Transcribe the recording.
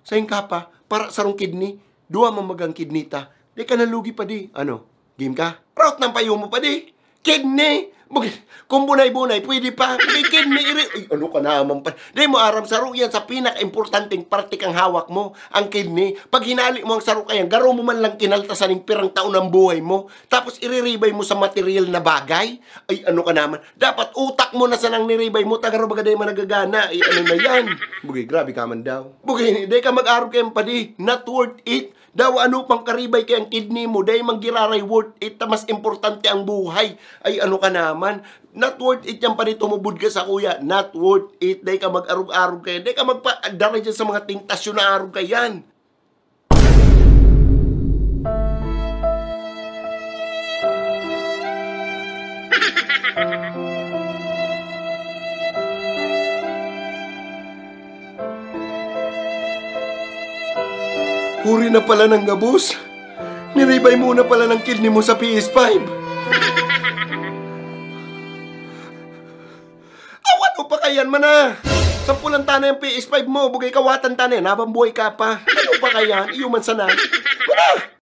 Sayang ka pa, para sarong kidney. Dua mamagang kidney ta. Di ka nalugi pa di. Ano? Game ka? Proud ng payo mo pa di. Kidney! Kung bunay-bunay, pwede pa. May kidney, ay, ano ka naman pa. Di mo aram saro yan sa pinaka-importanting parte kang hawak mo, ang kidney. Pag hinali mo ang saro kayan, garo mo man lang kinaltasan ng pirang taon ng buhay mo, tapos iriribay mo sa material na bagay. Ay, ano ka naman. Dapat utak mo na sanang niribay mo, tagaro baga day managagana. Ay, ano na yan. Bugay, grabe ka man daw. Bugay, di ka mag-arog kayang pa di. Not worth it. Daw ano pang karibay kay ang kidney mo, dahil manggiraray worth it, mas importante ang buhay. Ay ano ka naman, not worth it yan pa rin tumubod ka sa kuya, not worth it, dahil ka mag-arog-arog kayan, dahil ka magpa-adara dyan sa mga tentasyon na arog kayan. Huri na pala ng gabos. Niribay muna pala ng kidney mo sa PS5. Awan mo pa kayan man na. Sampulan tana yung PS5 mo. Bugay kawatan tana yan. Habang buhay ka pa. Ano pa kayan? Iuman sana. Mana?